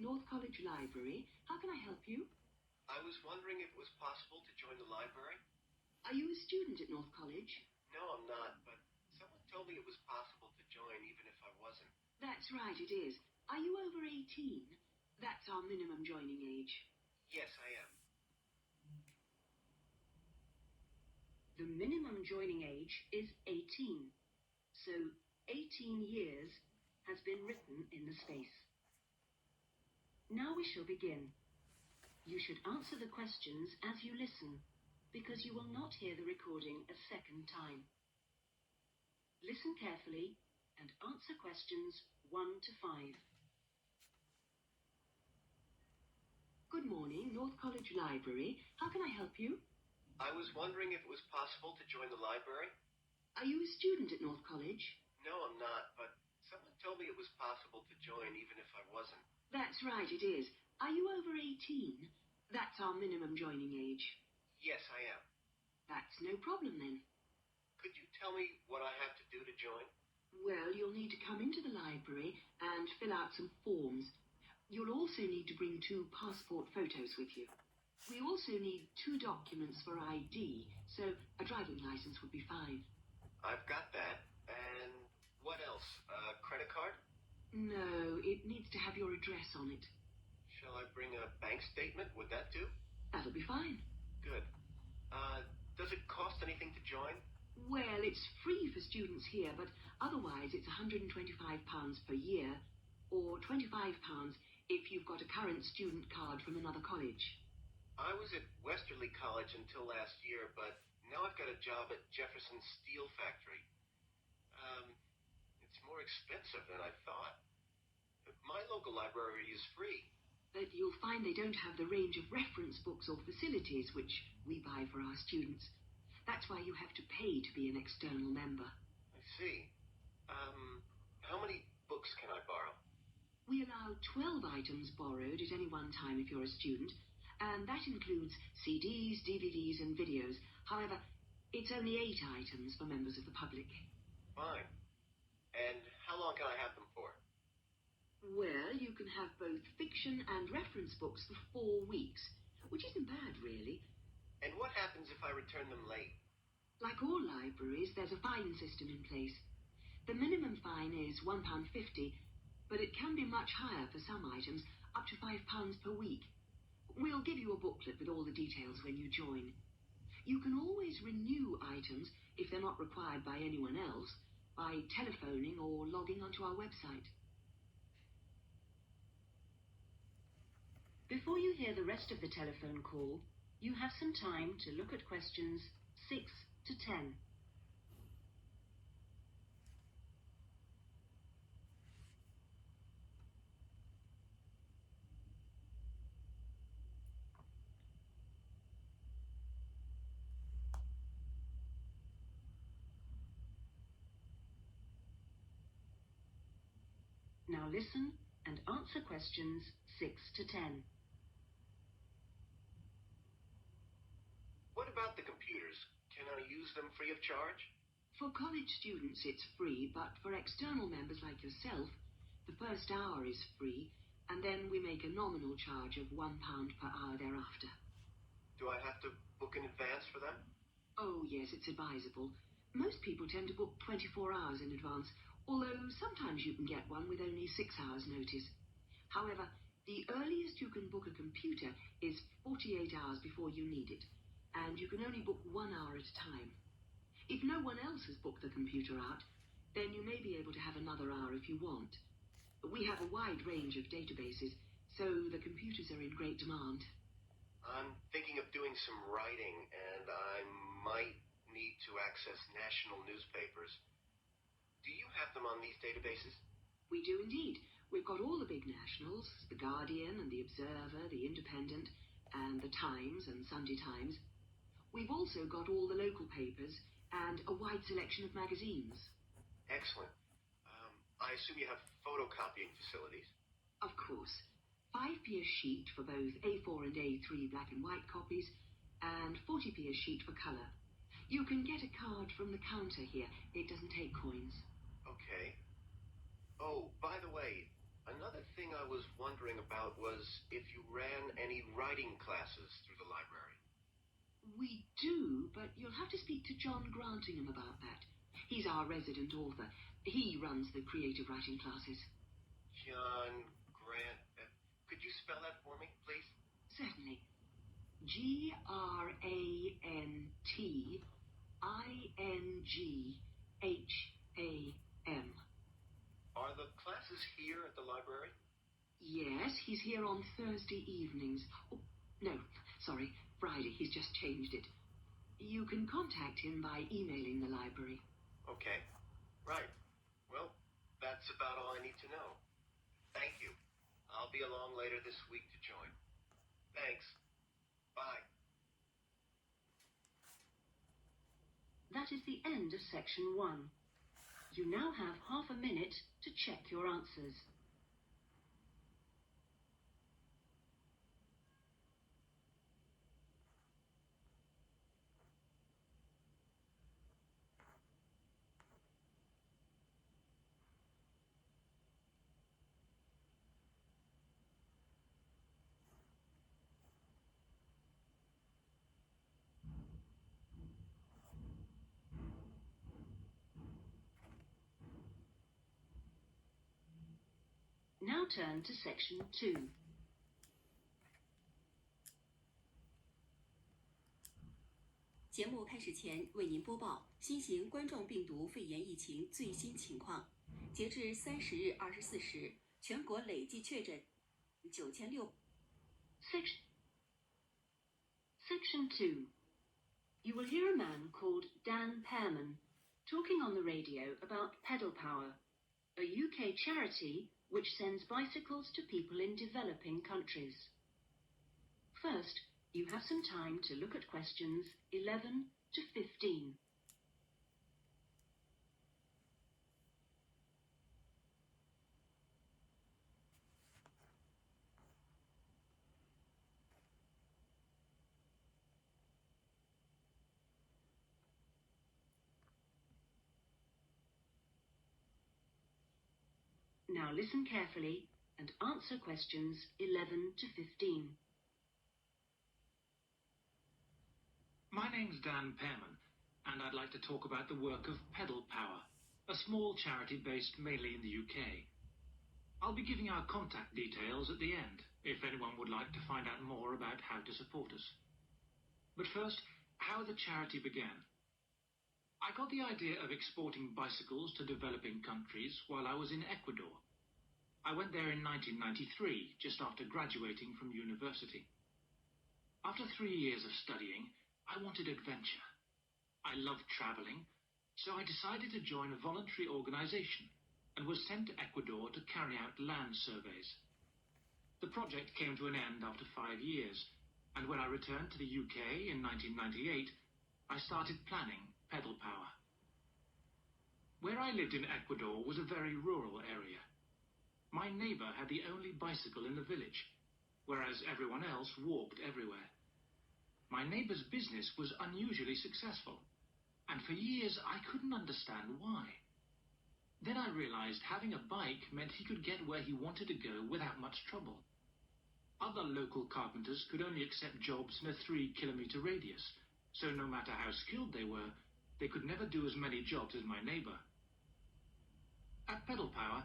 morning, North College Library. How can I help you? I was wondering if it was possible to join the library. Are you a student at North College? No, I'm not, but someone told me it was possible to join even if I wasn't. That's right, it is. Are you over 18? That's our minimum joining age. Yes, I am. The minimum joining age is 18. So 18 years has been written in the space. Now we shall begin. You should answer the questions as you listen, because you will not hear the recording a second time. Listen carefully and answer questions 1 to 5. Good morning, North College Library. How can I help you? I was wondering if it was possible to join the library. Are you a student at North College? No, I'm not, but someone told me it was possible to join even if I wasn't. That's right, it is. Are you over 18? That's our minimum joining age. Yes, I am. That's no problem then. Could you tell me what I have to do to join? Well, you'll need to come into the library and fill out some forms. You'll also need to bring 2 passport photos with you. We also need 2 documents for ID, so a driving license would be fine. I've got that. And what else? A credit card? No, it needs to have your address on it. Shall I bring a bank statement? Would that do? That'll be fine. Good. Does it cost anything to join? Well, it's free for students here, but otherwise it's £125 per year, or £25 if you've got a current student card from another college. I was at Westerly College until last year, but now I've got a job at Jefferson Steel Factory. It's more expensive than I thought. My local library is free. But you'll find they don't have the range of reference books or facilities which we buy for our students. That's why you have to pay to be an external member. I see. How many books can I borrow? We allow 12 items borrowed at any one time if you're a student, and that includes CDs, DVDs, and videos. However, it's only 8 items for members of the public. Fine. And how long can I have them for? Well, you can have both fiction and reference books for 4 weeks, which isn't bad, really. And what happens if I return them late? Like all libraries, there's a fine system in place. The minimum fine is £1.50, but it can be much higher for some items, up to £5 per week. We'll give you a booklet with all the details when you join. You can always renew items, if they're not required by anyone else, by telephoning or logging onto our website. Before you hear the rest of the telephone call, you have some time to look at questions 6 to 10. Now listen and answer questions 6 to 10. What about the computers? Can I use them free of charge? For college students it's free, but for external members like yourself, the first hour is free, and then we make a nominal charge of £1 per hour thereafter. Do I have to book in advance for them? Oh yes, it's advisable. Most people tend to book 24 hours in advance, although sometimes you can get one with only 6 hours notice. However, the earliest you can book a computer is 48 hours before you need it, and you can only book 1 hour at a time. If no one else has booked the computer out, then you may be able to have another hour if you want. We have a wide range of databases, so the computers are in great demand. I'm thinking of doing some writing, and I might need to access national newspapers. Do you have them on these databases? We do indeed. We've got all the big nationals, The Guardian and The Observer, The Independent, and The Times and Sunday Times. We've also got all the local papers and a wide selection of magazines. Excellent. I assume you have photocopying facilities? Of course. 5p a sheet for both A4 and A3 black and white copies, and 40p a sheet for colour. You can get a card from the counter here. It doesn't take coins. Okay. Oh, by the way, Another thing I was wondering about was if you ran any writing classes through the library. We do, but you'll have to speak to John Grantingham about that. He's our resident author. He runs the creative writing classes. John Grant. Could you spell that for me, please? Certainly. Grantingham. Are the classes here at the library? Yes, he's here on Thursday evenings. Oh, no, sorry, Friday. He's just changed it. You can contact him by emailing the library. Okay. Right. Well, that's about all I need to know. Thank you. I'll be along later this week to join. Thanks. Bye. That is the end of section 1. You now have half a minute to check your answers. Now turn to section 2. 节目开始前，为您播报新型冠状病毒肺炎疫情最新情况。截至30日24时，全国累计确诊9600。Section 2. You will hear a man called Dan Pearman talking on the radio about Pedal Power, a UK charity which sends bicycles to people in developing countries. First, you have some time to look at questions 11 to 15. Now listen carefully and answer questions 11 to 15. My name's Dan Pearman, and I'd like to talk about the work of Pedal Power, a small charity based mainly in the UK. I'll be giving our contact details at the end, if anyone would like to find out more about how to support us. But first, how the charity began. I got the idea of exporting bicycles to developing countries while I was in Ecuador. I went there in 1993, just after graduating from university. After 3 years of studying, I wanted adventure. I loved traveling, so I decided to join a voluntary organization and was sent to Ecuador to carry out land surveys. The project came to an end after 5 years, and when I returned to the UK in 1998, I started planning Pedal Power. Where I lived in Ecuador was a very rural area. My neighbor had the only bicycle in the village, whereas everyone else walked everywhere. My neighbor's business was unusually successful, and for years I couldn't understand why. Then I realized having a bike meant he could get where he wanted to go without much trouble. Other local carpenters could only accept jobs in a 3-kilometer radius, so no matter how skilled they were, they could never do as many jobs as my neighbor. At Pedal Power,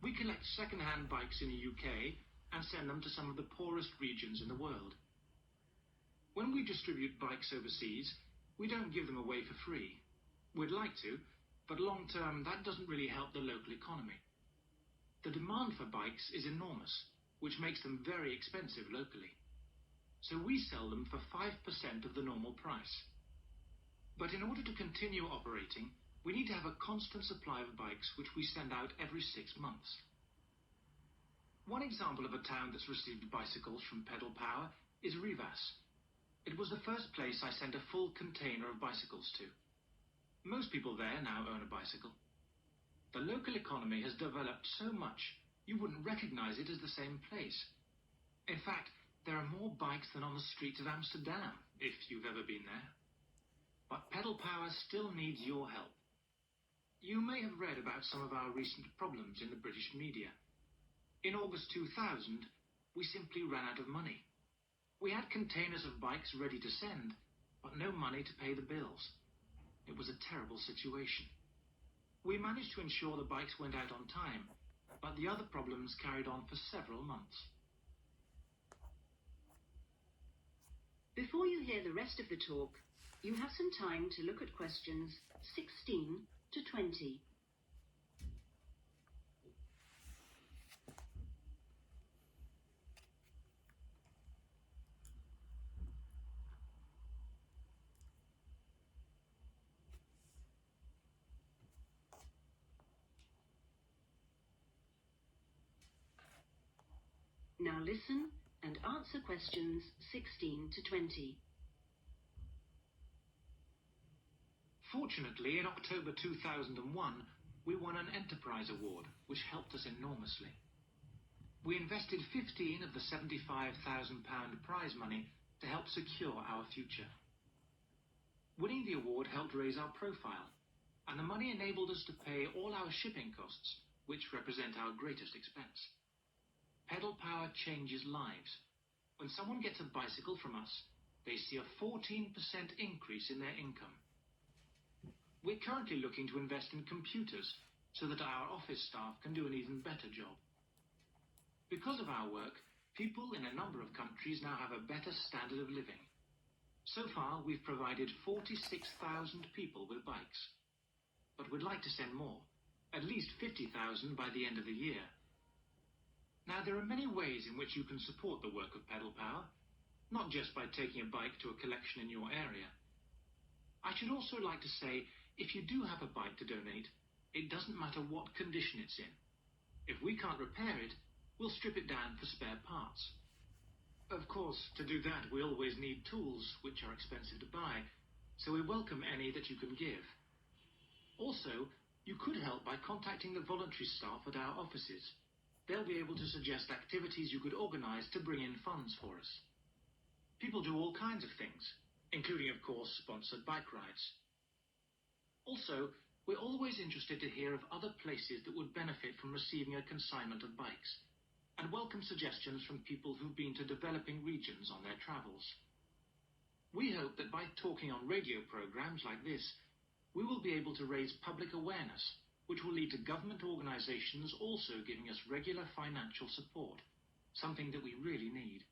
we collect second-hand bikes in the UK and send them to some of the poorest regions in the world. When we distribute bikes overseas, we don't give them away for free. We'd like to, but long-term that doesn't really help the local economy. The demand for bikes is enormous, which makes them very expensive locally. So we sell them for 5% of the normal price. But in order to continue operating, we need to have a constant supply of bikes which we send out every 6 months. One example of a town that's received bicycles from Pedal Power is Rivas. It was the first place I sent a full container of bicycles to. Most people there now own a bicycle. The local economy has developed so much, you wouldn't recognize it as the same place. In fact, there are more bikes than on the streets of Amsterdam, if you've ever been there. But Pedal Power still needs your help. You may have read about some of our recent problems in the British media. In August 2000, we simply ran out of money. We had containers of bikes ready to send, but no money to pay the bills. It was a terrible situation. We managed to ensure the bikes went out on time, but the other problems carried on for several months. Before you hear the rest of the talk, you have some time to look at questions 16 to 20. Now listen and answer questions 16 to 20. Fortunately, in October 2001, we won an Enterprise Award, which helped us enormously. We invested 15 of the £75,000 prize money to help secure our future. Winning the award helped raise our profile, and the money enabled us to pay all our shipping costs, which represent our greatest expense. Pedal Power changes lives. When someone gets a bicycle from us, they see a 14% increase in their income. We're currently looking to invest in computers so that our office staff can do an even better job. Because of our work, people in a number of countries now have a better standard of living. So far, we've provided 46,000 people with bikes. But we'd like to send more, at least 50,000 by the end of the year. Now, there are many ways in which you can support the work of Pedal Power, not just by taking a bike to a collection in your area. I should also like to say, if you do have a bike to donate, it doesn't matter what condition it's in. If we can't repair it, we'll strip it down for spare parts. Of course, to do that, we always need tools, which are expensive to buy, so we welcome any that you can give. Also, you could help by contacting the voluntary staff at our offices. They'll be able to suggest activities you could organize to bring in funds for us. People do all kinds of things, including, of course, sponsored bike rides. Also, we're always interested to hear of other places that would benefit from receiving a consignment of bikes, and welcome suggestions from people who've been to developing regions on their travels. We hope that by talking on radio programs like this, we will be able to raise public awareness, which will lead to government organizations also giving us regular financial support, something that we really need.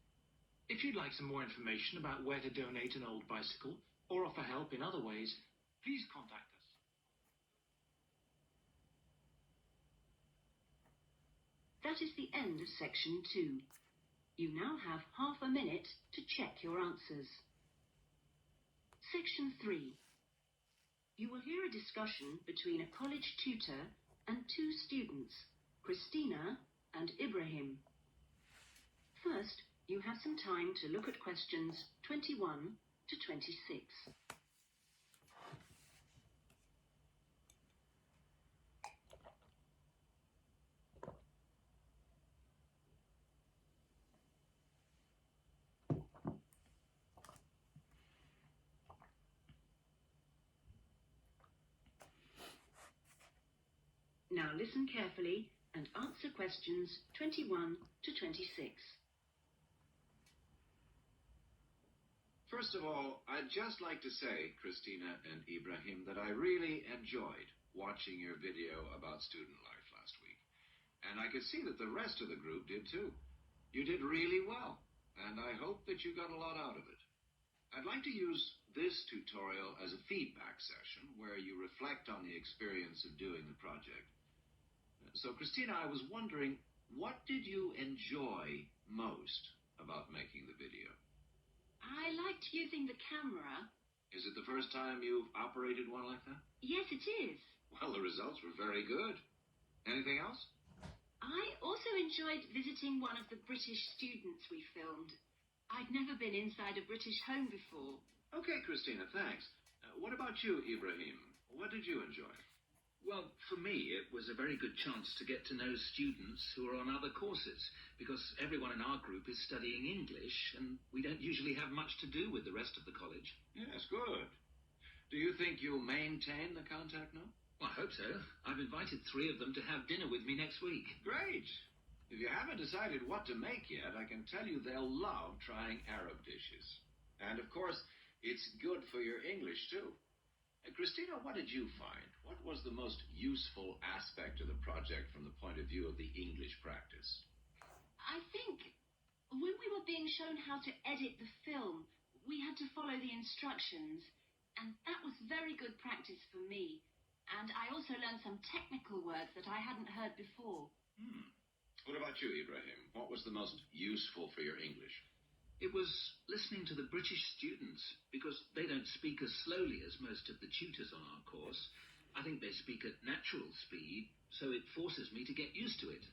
If you'd like some more information about where to donate an old bicycle or offer help in other ways, please contact us. That is the end of section 2. You now have half a minute to check your answers. Section 3. You will hear a discussion between a college tutor and two students, Christina and Ibrahim. First, you have some time to look at questions 21 to 26. Now listen carefully and answer questions 21 to 26. First of all, I'd just like to say, Christina and Ibrahim, that I really enjoyed watching your video about student life last week. And I could see that the rest of the group did too. You did really well, and I hope that you got a lot out of it. I'd like to use this tutorial as a feedback session where you reflect on the experience of doing the project. So, Christina, I was wondering, what did you enjoy most about making the video? I liked using the camera. Is it the first time you've operated one like that? Yes, it is. Well, the results were very good. Anything else? I also enjoyed visiting one of the British students we filmed. I'd never been inside a British home before. Okay, Christina, thanks. What about you, Ibrahim? What did you enjoy? Well, for me, it was a very good chance to get to know students who are on other courses, because everyone in our group is studying English, and we don't usually have much to do with the rest of the college. Yes, good. Do you think you'll maintain the contact now? Well, I hope so. I've invited 3 of them to have dinner with me next week. Great. If you haven't decided what to make yet, I can tell you they'll love trying Arab dishes. And, of course, it's good for your English, too. Christina, what did you find? What was the most useful aspect of the project from the point of view of the English practice? I think when we were being shown how to edit the film, we had to follow the instructions, and that was very good practice for me. And I also learned some technical words that I hadn't heard before. What about you, Ibrahim? What was the most useful for your English? It was listening to the British students, because they don't speak as slowly as most of the tutors on our course. I think they speak at natural speed, so it forces me to get used to it.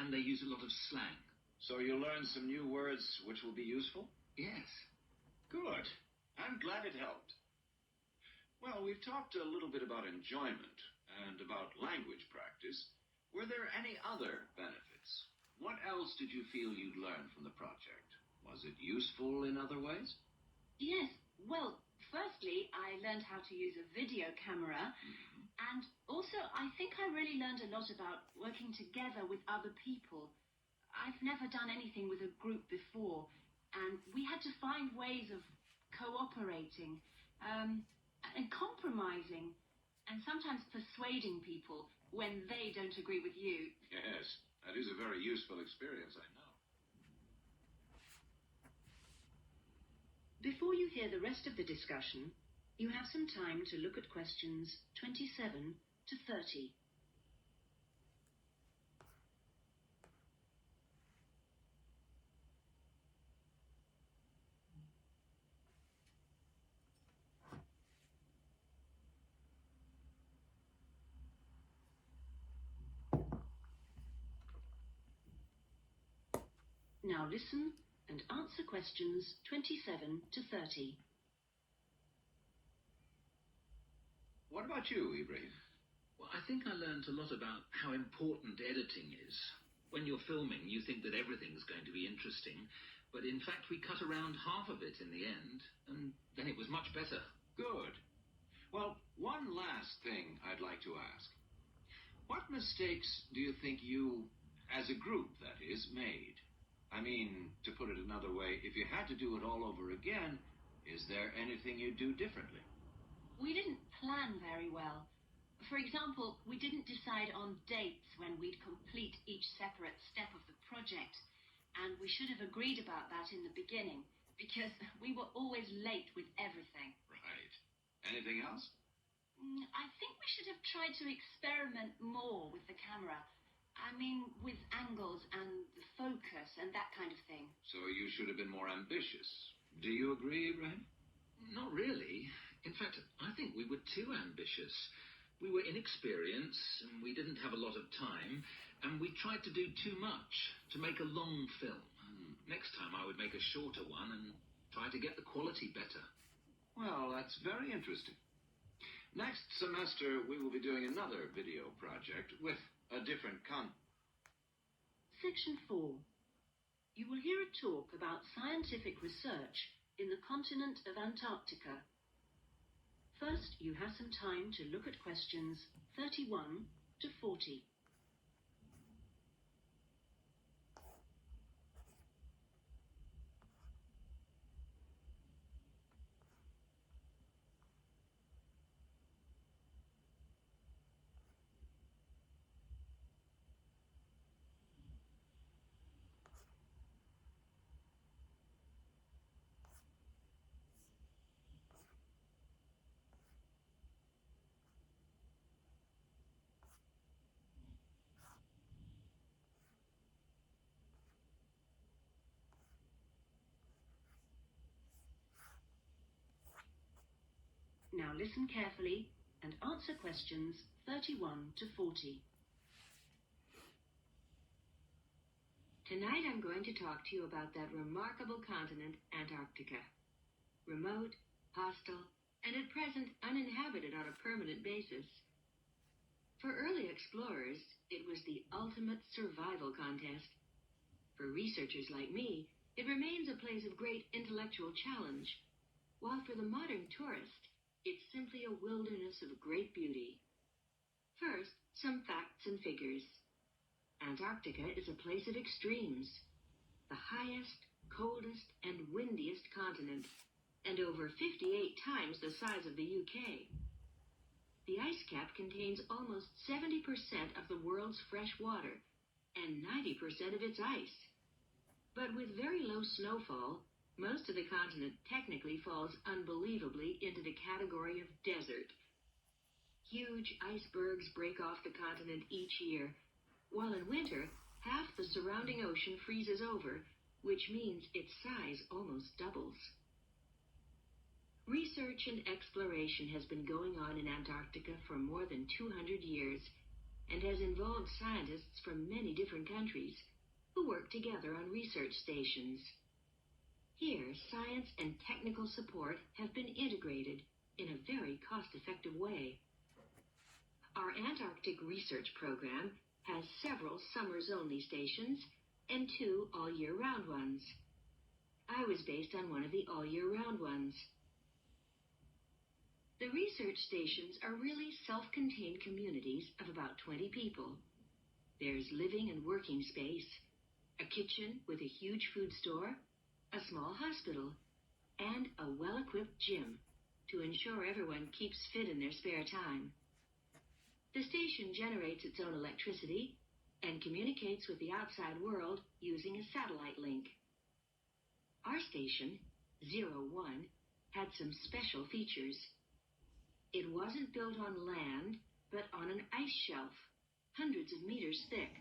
And they use a lot of slang. So you learned some new words which will be useful? Yes. Good. I'm glad it helped. Well, we've talked a little bit about enjoyment and about language practice. Were there any other benefits? What else did you feel you'd learned from the project? Was it useful in other ways? Yes. Well, firstly, I learned how to use a video camera. And also, I think I really learned a lot about working together with other people. I've never done anything with a group before, and we had to find ways of cooperating and compromising, and sometimes persuading people when they don't agree with you. Yes, that is a very useful experience, I know. Before you hear the rest of the discussion, you have some time to look at questions 27 to 30. Now listen and answer questions 27 to 30. What about you, Ibrahim? Well, I think I learned a lot about how important editing is. When you're filming, you think that everything's going to be interesting, but in fact we cut around half of it in the end, and then it was much better. Good. Well, one last thing I'd like to ask. What mistakes do you think you, as a group, that is, made? I mean, to put it another way, if you had to do it all over again, is there anything you'd do differently? We didn't plan very well. For example, we didn't decide on dates when we'd complete each separate step of the project, and we should have agreed about that in the beginning, because we were always late with everything. Right. Anything else? I think we should have tried to experiment more with the camera. I mean, with angles and the focus and that kind of thing. So you should have been more ambitious. Do you agree, Ibrahim? Not really. In fact, I think we were too ambitious. We were inexperienced, and we didn't have a lot of time, and we tried to do too much, to make a long film. Next time I would make a shorter one and try to get the quality better. Well, that's very interesting. Next semester, we will be doing another video project with a different Section 4. You will hear a talk about scientific research in the continent of Antarctica. First, you have some time to look at questions 31 to 40. Now listen carefully and answer questions 31 to 40. Tonight I'm going to talk to you about that remarkable continent, Antarctica. Remote, hostile, and at present uninhabited on a permanent basis. For early explorers, it was the ultimate survival contest. For researchers like me, it remains a place of great intellectual challenge, while for the modern tourist, it's simply a wilderness of great beauty. First, some facts and figures. Antarctica is a place of extremes. The highest, coldest, and windiest continent, and over 58 times the size of the UK. The ice cap contains almost 70% of the world's fresh water and 90% of its ice. But with very low snowfall, most of the continent technically falls unbelievably into the category of desert. Huge icebergs break off the continent each year, while in winter, half the surrounding ocean freezes over, which means its size almost doubles. Research and exploration has been going on in Antarctica for more than 200 years and has involved scientists from many different countries who work together on research stations. Here, science and technical support have been integrated in a very cost-effective way. Our Antarctic research program has several summers-only stations and 2 all-year-round ones. I was based on one of the all-year-round ones. The research stations are really self-contained communities of about 20 people. There's living and working space, a kitchen with a huge food store, a small hospital, and a well-equipped gym to ensure everyone keeps fit in their spare time. The station generates its own electricity and communicates with the outside world using a satellite link. Our station, 01, had some special features. It wasn't built on land, but on an ice shelf, hundreds of meters thick.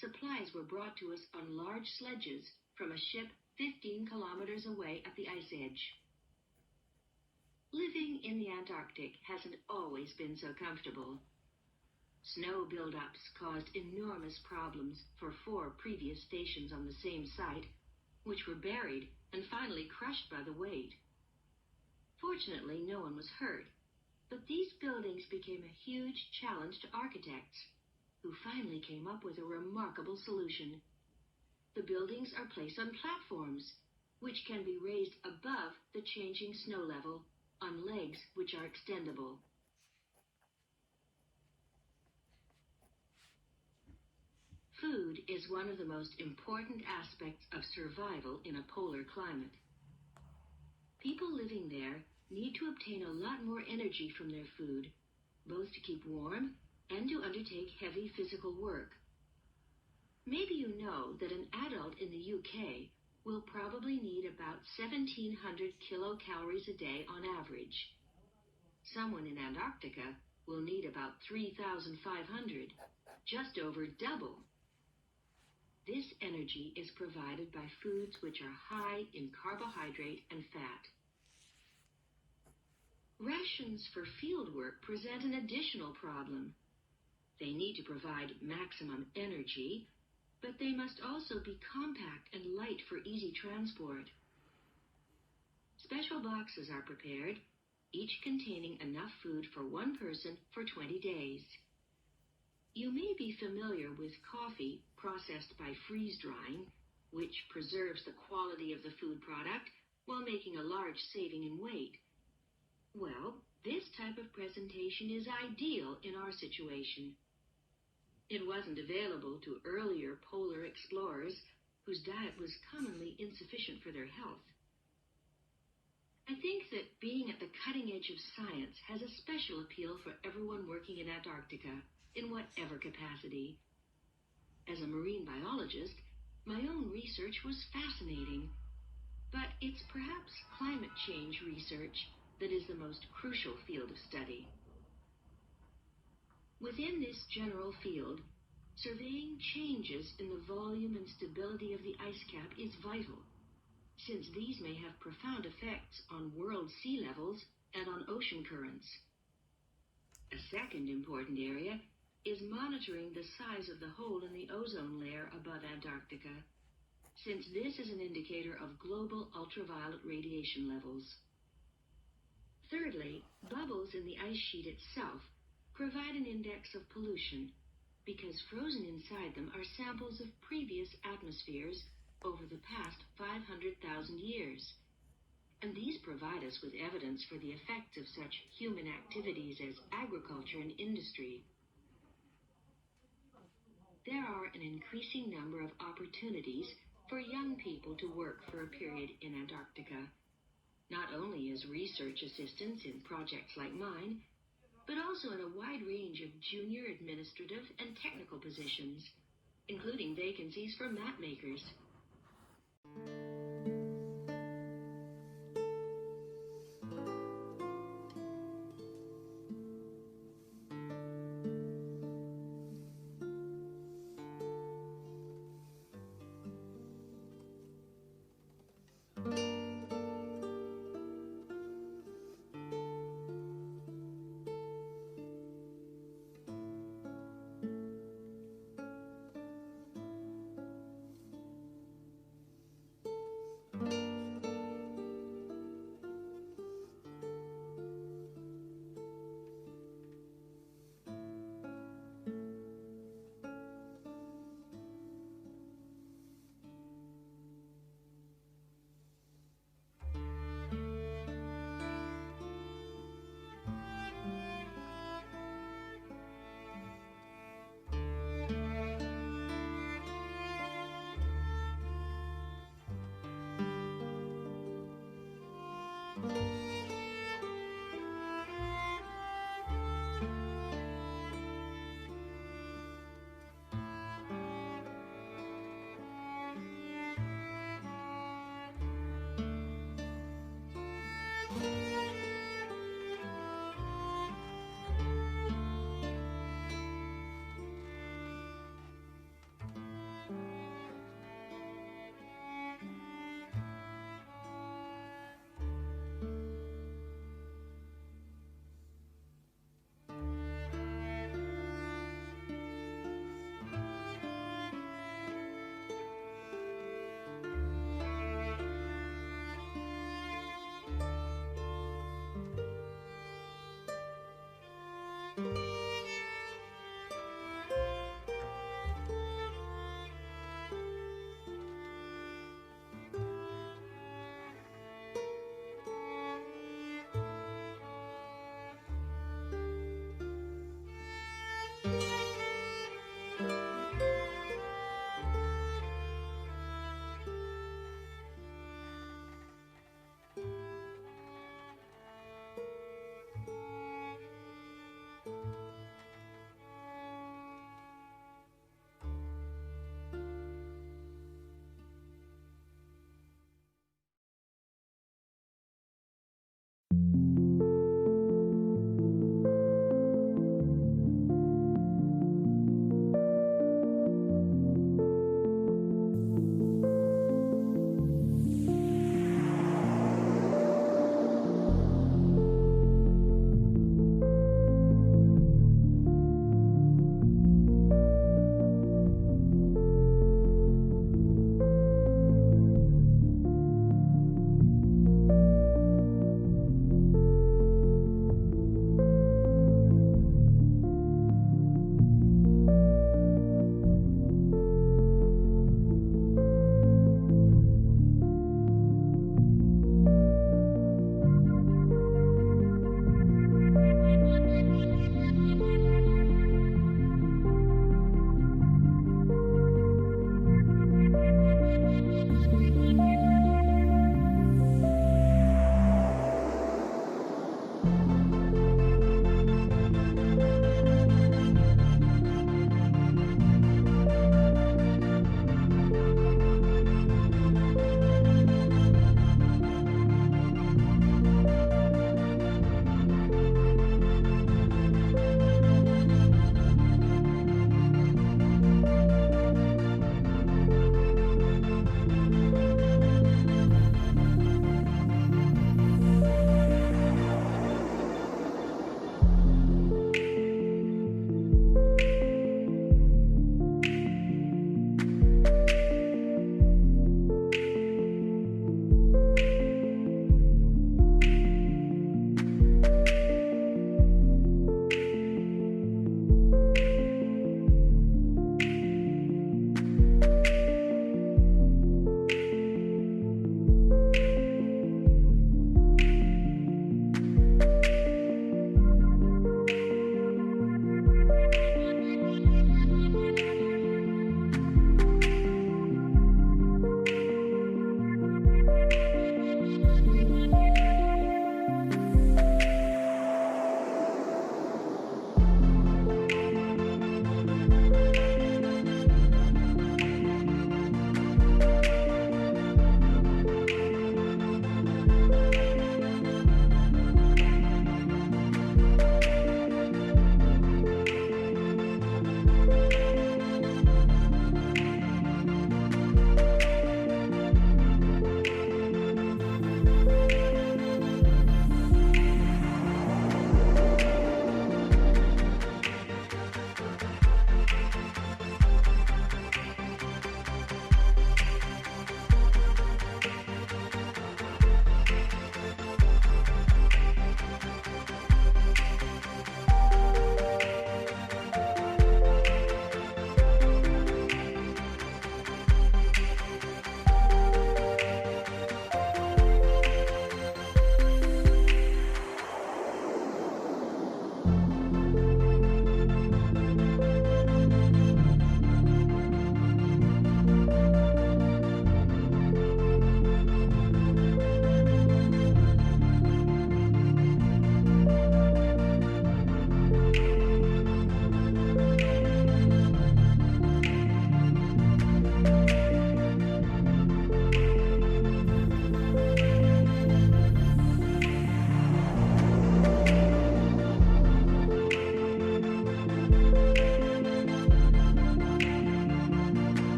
Supplies were brought to us on large sledges from a ship 15 kilometers away at the ice edge. Living in the Antarctic hasn't always been so comfortable. Snow buildups caused enormous problems for 4 previous stations on the same site, which were buried and finally crushed by the weight. Fortunately, no one was hurt, but these buildings became a huge challenge to architects, who finally came up with a remarkable solution. The buildings are placed on platforms, which can be raised above the changing snow level on legs which are extendable. Food is one of the most important aspects of survival in a polar climate. People living there need to obtain a lot more energy from their food, both to keep warm and to undertake heavy physical work. Maybe you know that an adult in the UK will probably need about 1,700 kilocalories a day on average. Someone in Antarctica will need about 3,500, just over double. This energy is provided by foods which are high in carbohydrate and fat. Rations for field work present an additional problem. They need to provide maximum energy, but they must also be compact and light for easy transport. Special boxes are prepared, each containing enough food for one person for 20 days. You may be familiar with coffee processed by freeze-drying, which preserves the quality of the food product while making a large saving in weight. Well, this type of presentation is ideal in our situation. It wasn't available to earlier polar explorers whose diet was commonly insufficient for their health. I think that being at the cutting edge of science has a special appeal for everyone working in Antarctica, in whatever capacity. As a marine biologist, my own research was fascinating, but it's perhaps climate change research that is the most crucial field of study. Within this general field, surveying changes in the volume and stability of the ice cap is vital, since these may have profound effects on world sea levels and on ocean currents. A second important area is monitoring the size of the hole in the ozone layer above Antarctica, since this is an indicator of global ultraviolet radiation levels. Thirdly, bubbles in the ice sheet itself provide an index of pollution, because frozen inside them are samples of previous atmospheres over the past 500,000 years. And these provide us with evidence for the effects of such human activities as agriculture and industry. there are an increasing number of opportunities for young people to work for a period in Antarctica, not only as research assistants in projects like mine, but also in a wide range of junior administrative and technical positions, including vacancies for map makers.